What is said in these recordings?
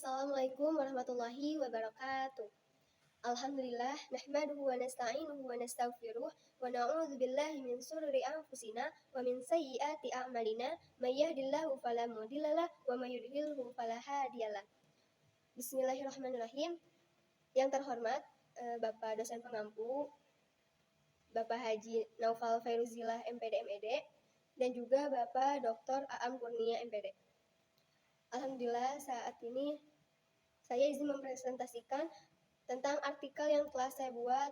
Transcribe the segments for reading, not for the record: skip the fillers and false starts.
Assalamualaikum warahmatullahi wabarakatuh. Alhamdulillah, nahmaduhu wa nasta'inuhu wa nastaghfiruh wa na'udzu billahi min shururi anfusina wa min sayyiati a'malina, may yahdihillahu fala mudhillalah wa may yudhlilhu fala hadiyalah. Bismillahirrahmanirrahim. Yang terhormat Bapak dosen pengampu, Bapak Haji Naufal Fairuzillah MPD MED, dan juga Bapak Dr. Aam Kurnia MPD. Alhamdulillah, saat ini saya izin mempresentasikan tentang artikel yang telah saya buat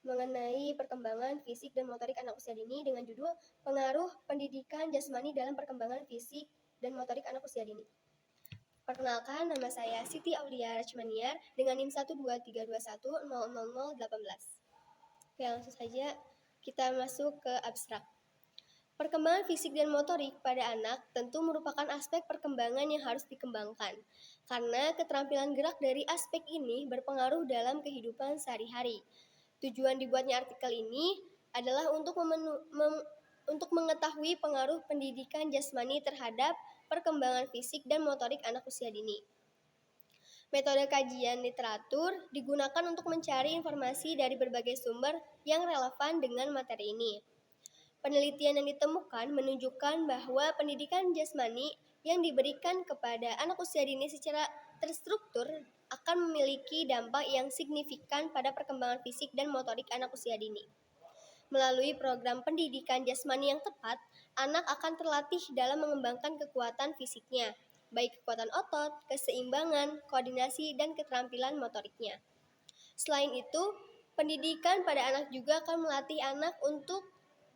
mengenai perkembangan fisik dan motorik anak usia dini dengan judul Pengaruh Pendidikan Jasmani dalam Perkembangan Fisik dan Motorik Anak Usia Dini. Perkenalkan, nama saya Siti Aulia Rachmaniar dengan NIM 12321000018. Oke, langsung saja kita masuk ke abstrak. Perkembangan fisik dan motorik pada anak tentu merupakan aspek perkembangan yang harus dikembangkan, karena keterampilan gerak dari aspek ini berpengaruh dalam kehidupan sehari-hari. Tujuan dibuatnya artikel ini adalah untuk mengetahui pengaruh pendidikan jasmani terhadap perkembangan fisik dan motorik anak usia dini. Metode kajian literatur digunakan untuk mencari informasi dari berbagai sumber yang relevan dengan materi ini. Penelitian yang ditemukan menunjukkan bahwa pendidikan jasmani yang diberikan kepada anak usia dini secara terstruktur akan memiliki dampak yang signifikan pada perkembangan fisik dan motorik anak usia dini. Melalui program pendidikan jasmani yang tepat, anak akan terlatih dalam mengembangkan kekuatan fisiknya, baik kekuatan otot, keseimbangan, koordinasi, dan keterampilan motoriknya. Selain itu, pendidikan pada anak juga akan melatih anak untuk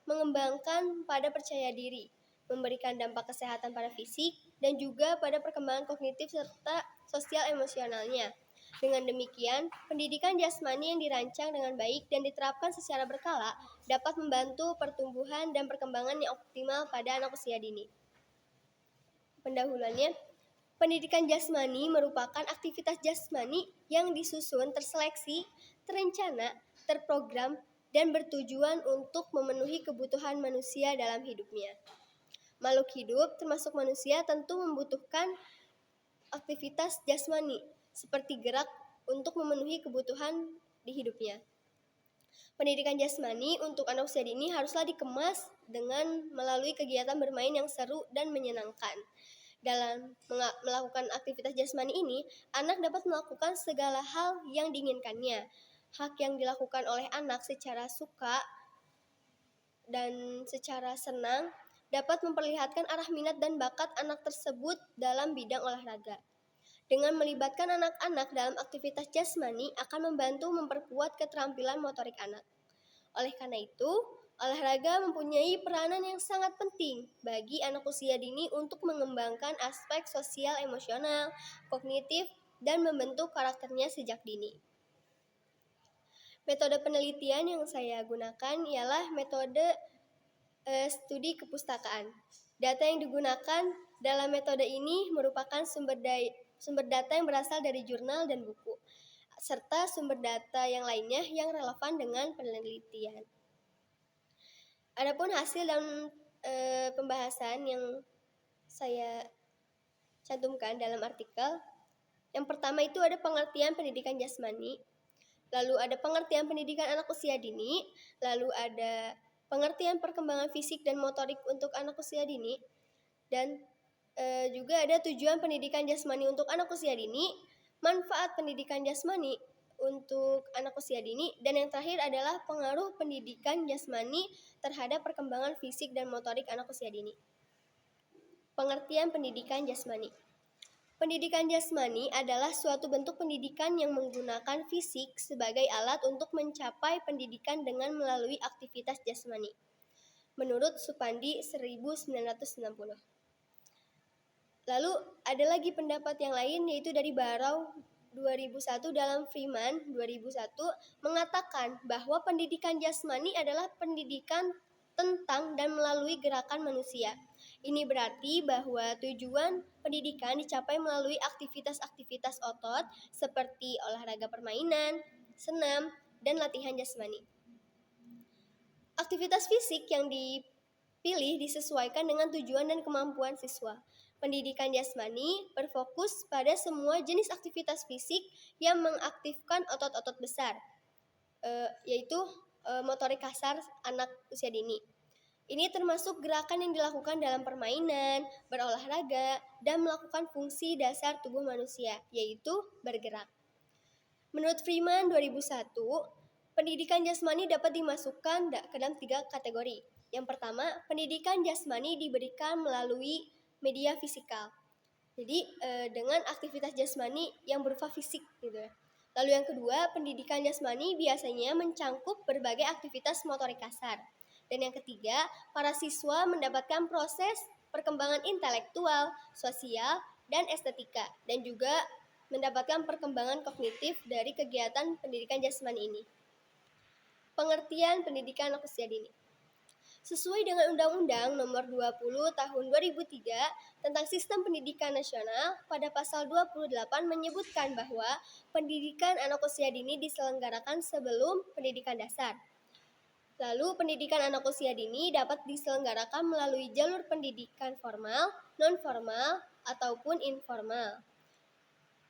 mengembangkan pada percaya diri, memberikan dampak kesehatan pada fisik, dan juga pada perkembangan kognitif serta sosial emosionalnya. Dengan demikian, pendidikan jasmani yang dirancang dengan baik dan diterapkan secara berkala dapat membantu pertumbuhan dan perkembangan yang optimal pada anak usia dini. Pendahuluannya, pendidikan jasmani merupakan aktivitas jasmani yang disusun, terseleksi, terencana, terprogram, dan bertujuan untuk memenuhi kebutuhan manusia dalam hidupnya. Makhluk hidup, termasuk manusia, tentu membutuhkan aktivitas jasmani, seperti gerak untuk memenuhi kebutuhan di hidupnya. Pendidikan jasmani untuk anak usia dini haruslah dikemas dengan melalui kegiatan bermain yang seru dan menyenangkan. Dalam melakukan aktivitas jasmani ini, anak dapat melakukan segala hal yang diinginkannya. Hak yang dilakukan oleh anak secara suka dan secara senang dapat memperlihatkan arah minat dan bakat anak tersebut dalam bidang olahraga. Dengan melibatkan anak-anak dalam aktivitas jasmani akan membantu memperkuat keterampilan motorik anak. Oleh karena itu, olahraga mempunyai peranan yang sangat penting bagi anak usia dini untuk mengembangkan aspek sosial, emosional, kognitif, dan membentuk karakternya sejak dini. Metode penelitian yang saya gunakan ialah metode studi kepustakaan. Data yang digunakan dalam metode ini merupakan sumber data yang berasal dari jurnal dan buku, serta sumber data yang lainnya yang relevan dengan penelitian. Adapun hasil dan pembahasan yang saya cantumkan dalam artikel, yang pertama itu ada pengertian pendidikan jasmani, lalu ada pengertian pendidikan anak usia dini, lalu ada pengertian perkembangan fisik dan motorik untuk anak usia dini, dan juga ada tujuan pendidikan jasmani untuk anak usia dini, manfaat pendidikan jasmani untuk anak usia dini, dan yang terakhir adalah pengaruh pendidikan jasmani terhadap perkembangan fisik dan motorik anak usia dini. Pengertian pendidikan jasmani. Pendidikan jasmani adalah suatu bentuk pendidikan yang menggunakan fisik sebagai alat untuk mencapai pendidikan dengan melalui aktivitas jasmani. Menurut Supandi 1960. Lalu ada lagi pendapat yang lain, yaitu dari Barrow 2001 dalam Freeman 2001 mengatakan bahwa pendidikan jasmani adalah pendidikan tentang dan melalui gerakan manusia. Ini berarti bahwa tujuan pendidikan dicapai melalui aktivitas-aktivitas otot seperti olahraga permainan, senam, dan latihan jasmani. Aktivitas fisik yang dipilih disesuaikan dengan tujuan dan kemampuan siswa. Pendidikan jasmani berfokus pada semua jenis aktivitas fisik yang mengaktifkan otot-otot besar, yaitu motorik kasar anak usia dini. Ini termasuk gerakan yang dilakukan dalam permainan, berolahraga, dan melakukan fungsi dasar tubuh manusia, yaitu bergerak. Menurut Freeman 2001, pendidikan jasmani dapat dimasukkan ke dalam 3 kategori. Yang pertama, pendidikan jasmani diberikan melalui media fisikal. Jadi dengan aktivitas jasmani yang berupa fisik gitu ya. Lalu yang kedua, pendidikan jasmani biasanya mencangkup berbagai aktivitas motorik kasar. Dan yang ketiga, para siswa mendapatkan proses perkembangan intelektual, sosial, dan estetika, dan juga mendapatkan perkembangan kognitif dari kegiatan pendidikan jasmani ini. Pengertian pendidikan anak usia dini. Sesuai dengan Undang-Undang Nomor 20 Tahun 2003 tentang Sistem Pendidikan Nasional, pada pasal 28 menyebutkan bahwa pendidikan anak usia dini diselenggarakan sebelum pendidikan dasar. Lalu, pendidikan anak usia dini dapat diselenggarakan melalui jalur pendidikan formal, non-formal, ataupun informal.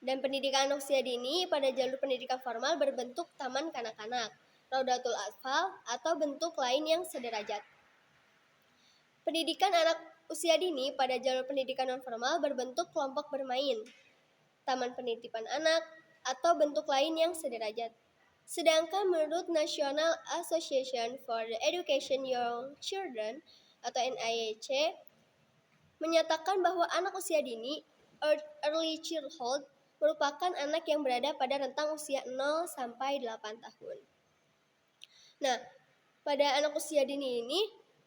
Dan pendidikan anak usia dini pada jalur pendidikan formal berbentuk taman kanak-kanak, Raudatul Atfal, atau bentuk lain yang sederajat. Pendidikan anak usia dini pada jalur pendidikan non-formal berbentuk kelompok bermain, taman penitipan anak, atau bentuk lain yang sederajat. Sedangkan menurut National Association for the Education Young Children atau NIEC menyatakan bahwa anak usia dini early childhood merupakan anak yang berada pada rentang usia 0 sampai 8 tahun. Nah, pada anak usia dini ini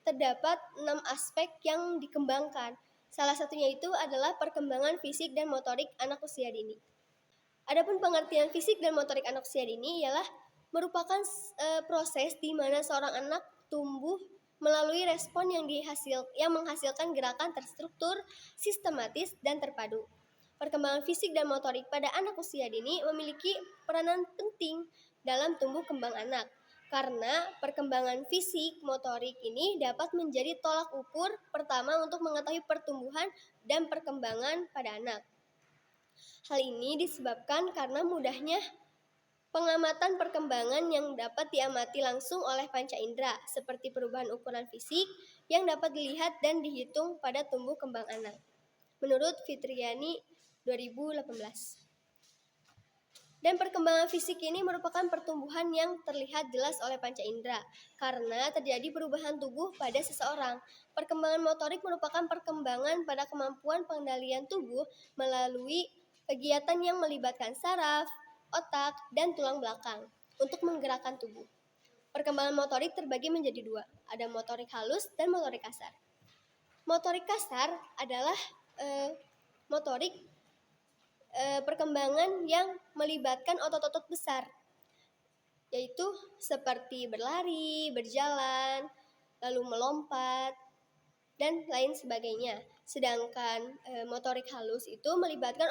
terdapat 6 aspek yang dikembangkan. Salah satunya itu adalah perkembangan fisik dan motorik anak usia dini. Adapun pengertian fisik dan motorik anak usia dini ialah merupakan proses di mana seorang anak tumbuh melalui respon yang menghasilkan gerakan terstruktur, sistematis, dan terpadu. Perkembangan fisik dan motorik pada anak usia dini memiliki peranan penting dalam tumbuh kembang anak. Karena perkembangan fisik motorik ini dapat menjadi tolak ukur pertama untuk mengetahui pertumbuhan dan perkembangan pada anak. Hal ini disebabkan karena mudahnya pengamatan perkembangan yang dapat diamati langsung oleh panca indera, seperti perubahan ukuran fisik yang dapat dilihat dan dihitung pada tumbuh kembang anak. Menurut Fitriani 2018. Dan perkembangan fisik ini merupakan pertumbuhan yang terlihat jelas oleh panca indera karena terjadi perubahan tubuh pada seseorang. Perkembangan motorik merupakan perkembangan pada kemampuan pengendalian tubuh melalui kegiatan yang melibatkan saraf, otak, dan tulang belakang untuk menggerakkan tubuh. Perkembangan motorik terbagi menjadi 2, ada motorik halus dan motorik kasar. Motorik kasar adalah motorik perkembangan yang melibatkan otot-otot besar, yaitu seperti berlari, berjalan, lalu melompat, dan lain sebagainya. Sedangkan motorik halus itu melibatkan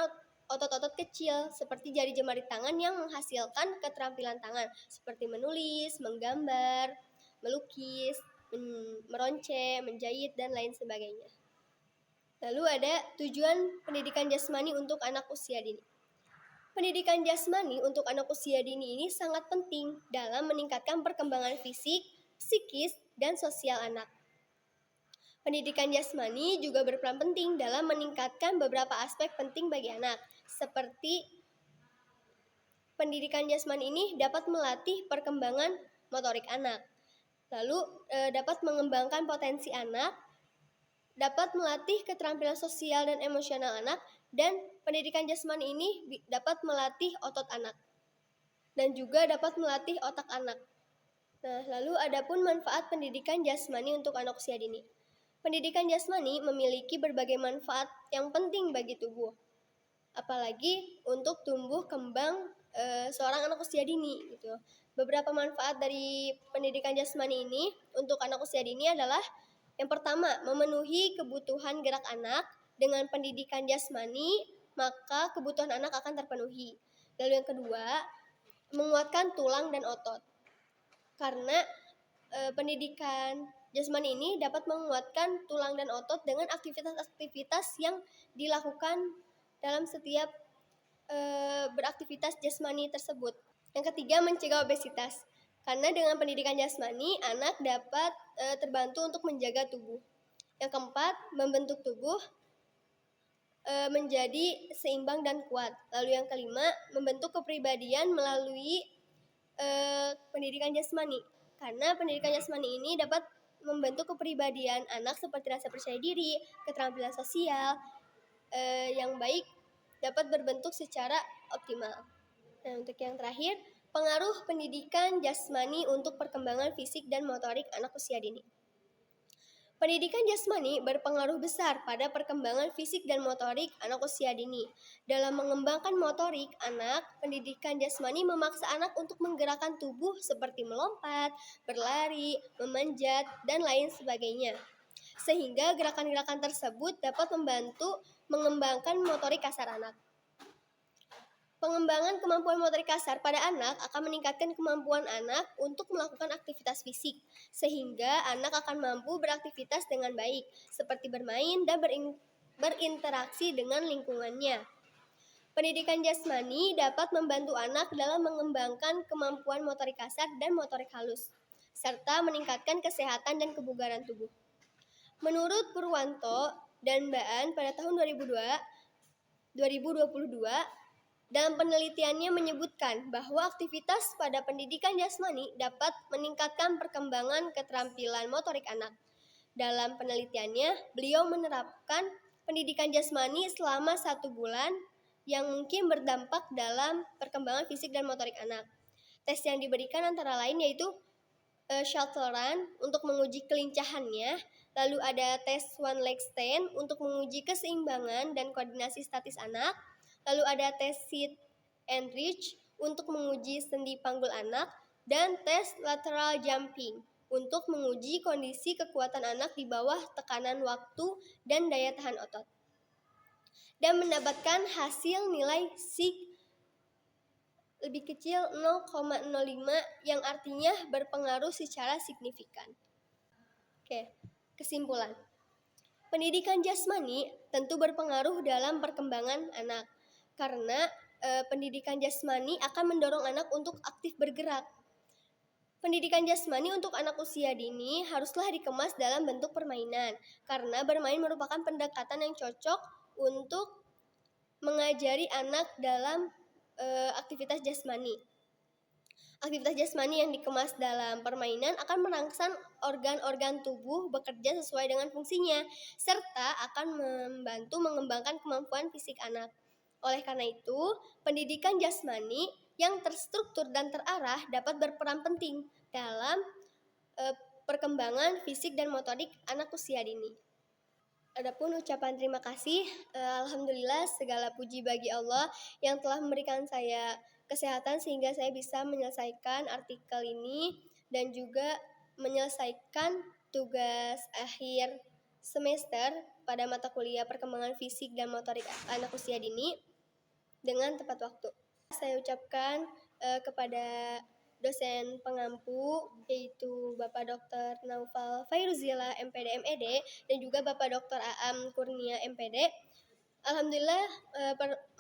otot-otot kecil seperti jari jemari tangan yang menghasilkan keterampilan tangan seperti menulis, menggambar, melukis, meronce, menjahit, dan lain sebagainya. Lalu ada tujuan pendidikan jasmani untuk anak usia dini. Pendidikan jasmani untuk anak usia dini ini sangat penting dalam meningkatkan perkembangan fisik, psikis, dan sosial anak. Pendidikan jasmani juga berperan penting dalam meningkatkan beberapa aspek penting bagi anak, seperti pendidikan jasmani ini dapat melatih perkembangan motorik anak, lalu dapat mengembangkan potensi anak, dapat melatih keterampilan sosial dan emosional anak, dan pendidikan jasmani ini dapat melatih otot anak dan juga dapat melatih otak anak. Nah, lalu adapun manfaat pendidikan jasmani untuk anak usia dini. Pendidikan jasmani memiliki berbagai manfaat yang penting bagi tubuh, apalagi untuk tumbuh kembang seorang anak usia dini gitu. Beberapa manfaat dari pendidikan jasmani ini untuk anak usia dini adalah yang pertama, memenuhi kebutuhan gerak anak. Dengan pendidikan jasmani, maka kebutuhan anak akan terpenuhi. Lalu yang kedua, menguatkan tulang dan otot. Karena pendidikan jasmani ini dapat menguatkan tulang dan otot dengan aktivitas-aktivitas yang dilakukan dalam setiap beraktivitas jasmani tersebut. Yang ketiga, mencegah obesitas. Karena dengan pendidikan jasmani, anak dapat terbantu untuk menjaga tubuh. Yang keempat, membentuk tubuh menjadi seimbang dan kuat. Lalu yang kelima, membentuk kepribadian melalui pendidikan jasmani. Karena pendidikan jasmani ini dapat membentuk kepribadian anak seperti rasa percaya diri, keterampilan sosial yang baik dapat berbentuk secara optimal. Nah, untuk yang terakhir, pengaruh pendidikan jasmani untuk perkembangan fisik dan motorik anak usia dini. Pendidikan jasmani berpengaruh besar pada perkembangan fisik dan motorik anak usia dini. Dalam mengembangkan motorik anak, pendidikan jasmani memaksa anak untuk menggerakkan tubuh seperti melompat, berlari, memanjat, dan lain sebagainya. Sehingga gerakan-gerakan tersebut dapat membantu mengembangkan motorik kasar anak. Pengembangan kemampuan motorik kasar pada anak akan meningkatkan kemampuan anak untuk melakukan aktivitas fisik, sehingga anak akan mampu beraktivitas dengan baik, seperti bermain dan berinteraksi dengan lingkungannya. Pendidikan jasmani dapat membantu anak dalam mengembangkan kemampuan motorik kasar dan motorik halus, serta meningkatkan kesehatan dan kebugaran tubuh. Menurut Purwanto dan Baan pada tahun 2022, dalam penelitiannya menyebutkan bahwa aktivitas pada pendidikan jasmani dapat meningkatkan perkembangan keterampilan motorik anak. Dalam penelitiannya, beliau menerapkan pendidikan jasmani selama 1 bulan yang mungkin berdampak dalam perkembangan fisik dan motorik anak. Tes yang diberikan antara lain yaitu shuttle run untuk menguji kelincahannya, lalu ada tes one leg stand untuk menguji keseimbangan dan koordinasi statis anak, lalu ada tes sit and reach untuk menguji sendi panggul anak, dan tes lateral jumping untuk menguji kondisi kekuatan anak di bawah tekanan waktu dan daya tahan otot. Dan mendapatkan hasil nilai SIG lebih kecil 0,05 yang artinya berpengaruh secara signifikan. Oke, kesimpulan. Pendidikan jasmani tentu berpengaruh dalam perkembangan anak. Karena pendidikan jasmani akan mendorong anak untuk aktif bergerak. Pendidikan jasmani untuk anak usia dini haruslah dikemas dalam bentuk permainan, karena bermain merupakan pendekatan yang cocok untuk mengajari anak dalam aktivitas jasmani. Aktivitas jasmani yang dikemas dalam permainan akan merangsang organ-organ tubuh bekerja sesuai dengan fungsinya, serta akan membantu mengembangkan kemampuan fisik anak. Oleh karena itu, pendidikan jasmani yang terstruktur dan terarah dapat berperan penting dalam perkembangan fisik dan motorik anak usia dini. Adapun ucapan terima kasih, alhamdulillah segala puji bagi Allah yang telah memberikan saya kesehatan sehingga saya bisa menyelesaikan artikel ini dan juga menyelesaikan tugas akhir semester pada mata kuliah perkembangan fisik dan motorik anak usia dini dengan tepat waktu. Saya ucapkan kepada dosen pengampu yaitu Bapak Dr. Naufal Fairuzila MPD MED dan juga Bapak Dr. Aam Kurnia MPD. Alhamdulillah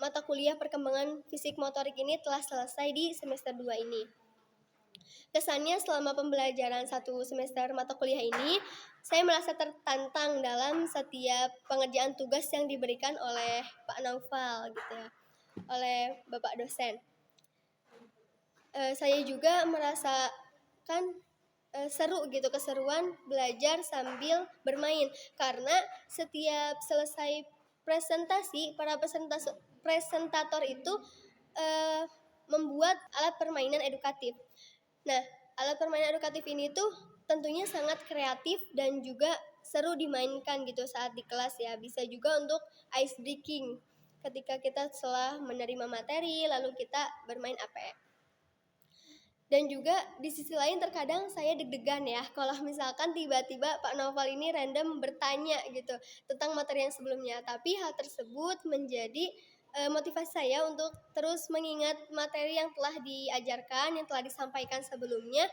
mata kuliah perkembangan fisik motorik ini telah selesai di semester 2 ini. Kesannya selama pembelajaran 1 semester mata kuliah ini, saya merasa tertantang dalam setiap pengerjaan tugas yang diberikan oleh Pak Naufal gitu ya, oleh Bapak dosen. Saya juga merasakan seru gitu, keseruan belajar sambil bermain, karena setiap selesai presentasi para presentator itu membuat alat permainan edukatif. Nah, alat permainan edukatif ini tuh tentunya sangat kreatif dan juga seru dimainkan gitu saat di kelas ya. Bisa juga untuk ice breaking ketika kita setelah menerima materi lalu kita bermain APE. Dan juga di sisi lain terkadang saya deg-degan ya kalau misalkan tiba-tiba Pak Naufal ini random bertanya gitu tentang materi yang sebelumnya. Tapi hal tersebut menjadi motivasi saya untuk terus mengingat materi yang telah diajarkan, yang telah disampaikan sebelumnya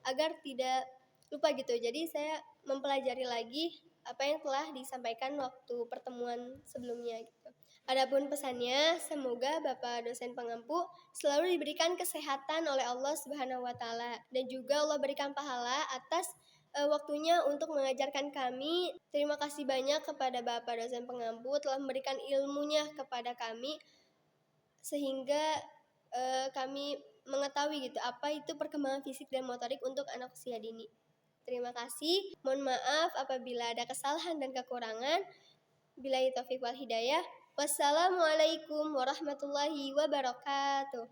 agar tidak lupa gitu. Jadi saya mempelajari lagi apa yang telah disampaikan waktu pertemuan sebelumnya gitu. Adapun pesannya, semoga Bapak dosen pengampu selalu diberikan kesehatan oleh Allah Subhanahu wa taala dan juga Allah berikan pahala atas waktunya untuk mengajarkan kami. Terima kasih banyak kepada Bapak dosen pengampu telah memberikan ilmunya kepada kami sehingga kami mengetahui gitu apa itu perkembangan fisik dan motorik untuk anak usia dini. Terima kasih. Mohon maaf apabila ada kesalahan dan kekurangan. Billahi taufiq wal hidayah. Wassalamualaikum warahmatullahi wabarakatuh.